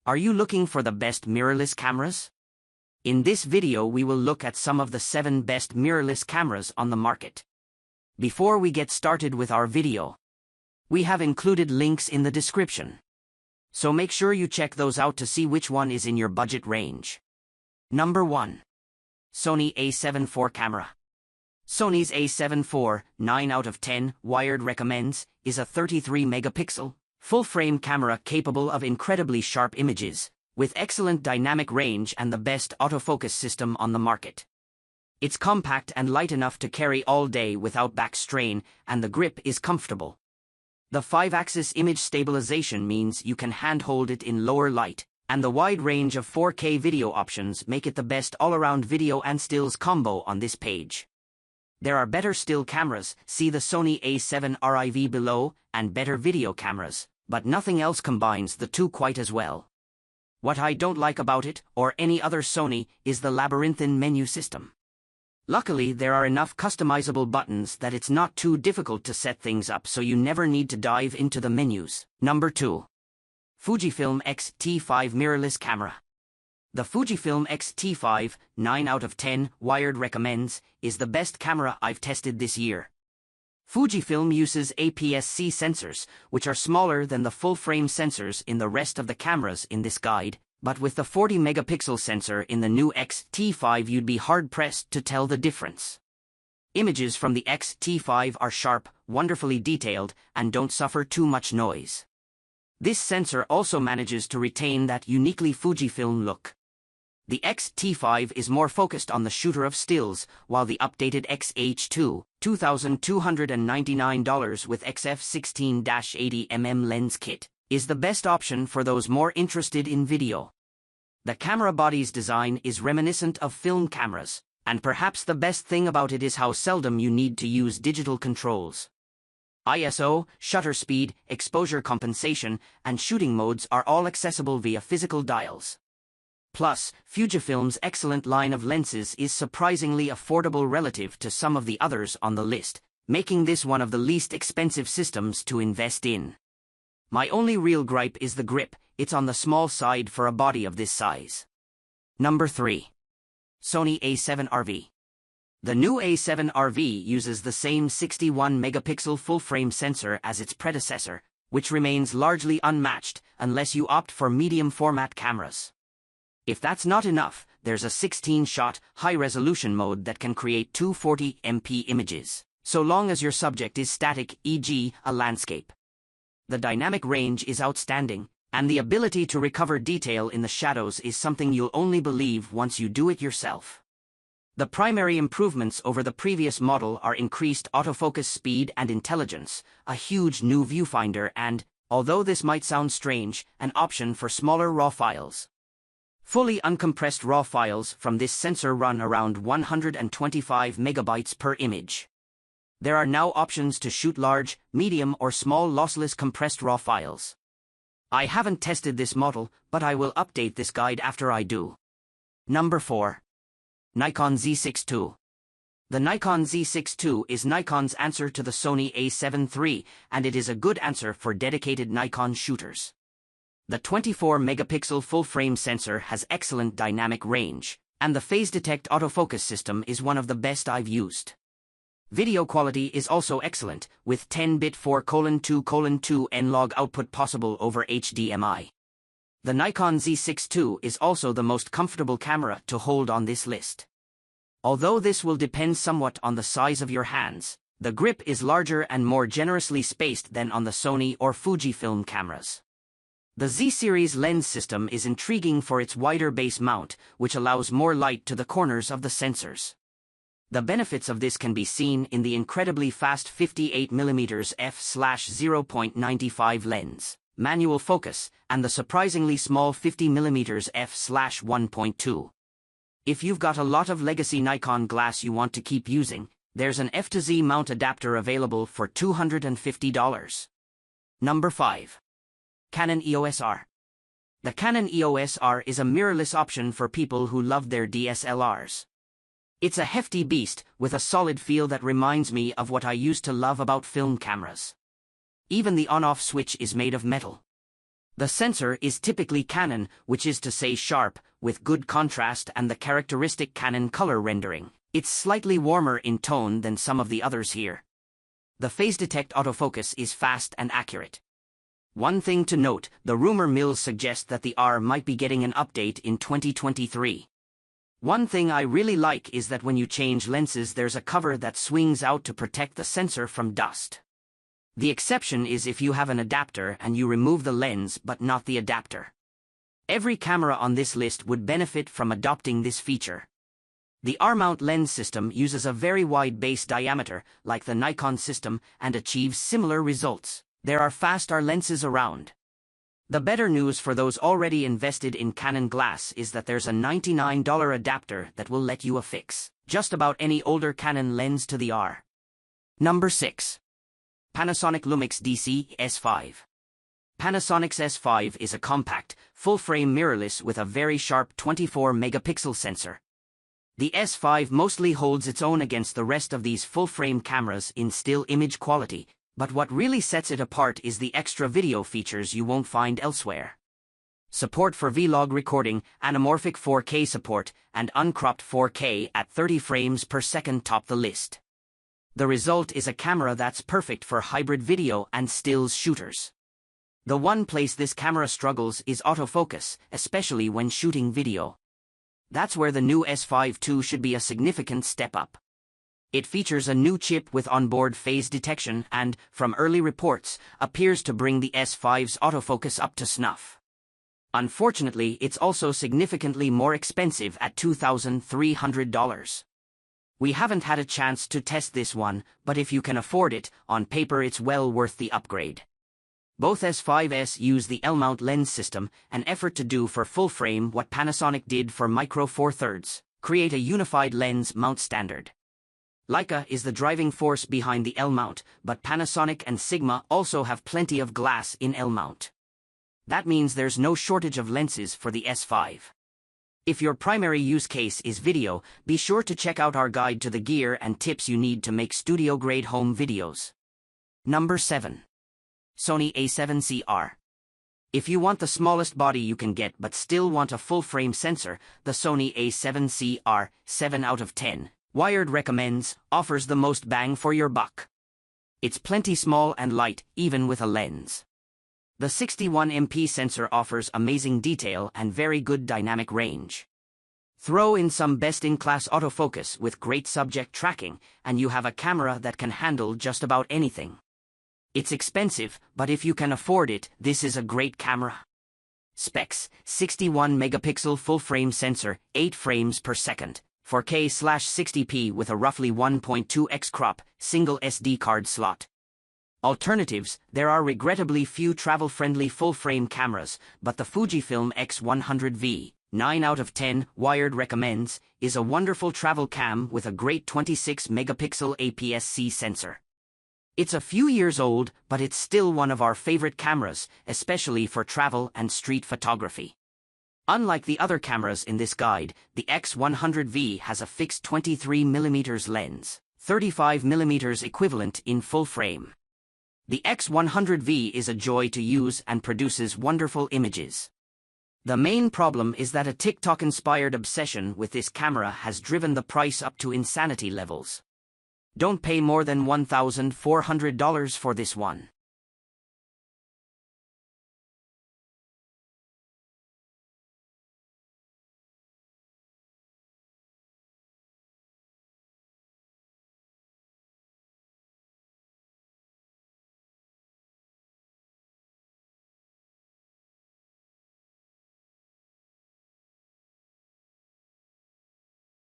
Are you looking for the best mirrorless cameras? In this video we will look at some of the 7 best mirrorless cameras on the market. Before we get started with our video, we have included links in the description. So make sure you check those out to see which one is in your budget range. Number 1. Sony a7 IV camera. Sony's a7 IV, 9 out of 10, Wired recommends, is a 33-megapixel, full-frame camera capable of incredibly sharp images, with excellent dynamic range and the best autofocus system on the market. It's compact and light enough to carry all day without back strain, and the grip is comfortable. The 5-axis image stabilization means you can handhold it in lower light, and the wide range of 4K video options make it the best all-around video and stills combo on this page. There are better still cameras, see the Sony a7 IV below, and better video cameras, but nothing else combines the two quite as well. What I don't like about it, or any other Sony, is the labyrinthine menu system. Luckily, there are enough customizable buttons that it's not too difficult to set things up, so you never need to dive into the menus. Number 2. Fujifilm X-T5 Mirrorless Camera. The Fujifilm X-T5, 9 out of 10, Wired recommends, is the best camera I've tested this year. Fujifilm uses APS-C sensors, which are smaller than the full-frame sensors in the rest of the cameras in this guide, but with the 40-megapixel sensor in the new X-T5 you'd be hard-pressed to tell the difference. Images from the X-T5 are sharp, wonderfully detailed, and don't suffer too much noise. This sensor also manages to retain that uniquely Fujifilm look. The X-T5 is more focused on the shooter of stills, while the updated X-H2, $2,299 with XF16-80mm lens kit, is the best option for those more interested in video. The camera body's design is reminiscent of film cameras, and perhaps the best thing about it is how seldom you need to use digital controls. ISO, shutter speed, exposure compensation, and shooting modes are all accessible via physical dials. Plus, Fujifilm's excellent line of lenses is surprisingly affordable relative to some of the others on the list, making this one of the least expensive systems to invest in. My only real gripe is the grip, it's on the small side for a body of this size. Number 3. Sony a7 RV. The new a7 RV uses the same 61-megapixel full-frame sensor as its predecessor, which remains largely unmatched unless you opt for medium-format cameras. If that's not enough, there's a 16-shot, high-resolution mode that can create 240MP images, so long as your subject is static, e.g., a landscape. The dynamic range is outstanding, and the ability to recover detail in the shadows is something you'll only believe once you do it yourself. The primary improvements over the previous model are increased autofocus speed and intelligence, a huge new viewfinder and, although this might sound strange, an option for smaller RAW files. Fully uncompressed RAW files from this sensor run around 125 megabytes per image. There are now options to shoot large, medium or small lossless compressed RAW files. I haven't tested this model, but I will update this guide after I do. Number 4. Nikon Z6 II. The Nikon Z6 II is Nikon's answer to the Sony a7 III, and it is a good answer for dedicated Nikon shooters. The 24-megapixel full-frame sensor has excellent dynamic range, and the phase detect autofocus system is one of the best I've used. Video quality is also excellent, with 10-bit 4:2:2 N-Log output possible over HDMI. The Nikon Z6 II is also the most comfortable camera to hold on this list. Although this will depend somewhat on the size of your hands, the grip is larger and more generously spaced than on the Sony or Fujifilm cameras. The Z-series lens system is intriguing for its wider base mount, which allows more light to the corners of the sensors. The benefits of this can be seen in the incredibly fast 58mm f/0.95 lens, manual focus, and the surprisingly small 50mm f/1.2. If you've got a lot of legacy Nikon glass you want to keep using, there's an F-to-Z mount adapter available for $250. Number 5. Canon EOS R. The Canon EOS R is a mirrorless option for people who love their DSLRs. It's a hefty beast with a solid feel that reminds me of what I used to love about film cameras. Even the on-off switch is made of metal. The sensor is typically Canon, which is to say sharp, with good contrast and the characteristic Canon color rendering. It's slightly warmer in tone than some of the others here. The phase detect autofocus is fast and accurate. One thing to note, the rumor mills suggest that the R might be getting an update in 2023. One thing I really like is that when you change lenses there's a cover that swings out to protect the sensor from dust. The exception is if you have an adapter and you remove the lens but not the adapter. Every camera on this list would benefit from adopting this feature. The R-mount lens system uses a very wide base diameter, like the Nikon system, and achieves similar results. There are fast R lenses around. The better news for those already invested in Canon glass is that there's a $99 adapter that will let you affix just about any older Canon lens to the R. Number 6. Panasonic Lumix DC S5. Panasonic's S5 is a compact, full-frame mirrorless with a very sharp 24-megapixel sensor. The S5 mostly holds its own against the rest of these full-frame cameras in still image quality, but what really sets it apart is the extra video features you won't find elsewhere. Support for vlog recording, anamorphic 4K support, and uncropped 4K at 30 frames per second top the list. The result is a camera that's perfect for hybrid video and stills shooters. The one place this camera struggles is autofocus, especially when shooting video. That's where the new S5 II should be a significant step up. It features a new chip with onboard phase detection and, from early reports, appears to bring the S5's autofocus up to snuff. Unfortunately, it's also significantly more expensive at $2,300. We haven't had a chance to test this one, but if you can afford it, on paper it's well worth the upgrade. Both S5s use the L-mount lens system, an effort to do for full-frame what Panasonic did for Micro Four Thirds, create a unified lens mount standard. Leica is the driving force behind the L-mount, but Panasonic and Sigma also have plenty of glass in L-mount. That means there's no shortage of lenses for the S5. If your primary use case is video, be sure to check out our guide to the gear and tips you need to make studio-grade home videos. Number 7. Sony A7CR. If you want the smallest body you can get but still want a full-frame sensor, the Sony A7CR, 7 out of 10, Wired recommends, offers the most bang for your buck. It's plenty small and light, even with a lens. The 61MP sensor offers amazing detail and very good dynamic range. Throw in some best-in-class autofocus with great subject tracking, and you have a camera that can handle just about anything. It's expensive, but if you can afford it, this is a great camera. Specs: 61-megapixel full-frame sensor, 8 frames per second, 4K/60p with a roughly 1.2x crop, single SD card slot. Alternatives: there are regrettably few travel-friendly full-frame cameras, but the Fujifilm X100V, 9 out of 10, Wired recommends, is a wonderful travel cam with a great 26-megapixel APS-C sensor. It's a few years old, but it's still one of our favorite cameras, especially for travel and street photography. Unlike the other cameras in this guide, the X100V has a fixed 23mm lens, 35mm equivalent in full frame. The X100V is a joy to use and produces wonderful images. The main problem is that a TikTok-inspired obsession with this camera has driven the price up to insanity levels. Don't pay more than $1,400 for this one.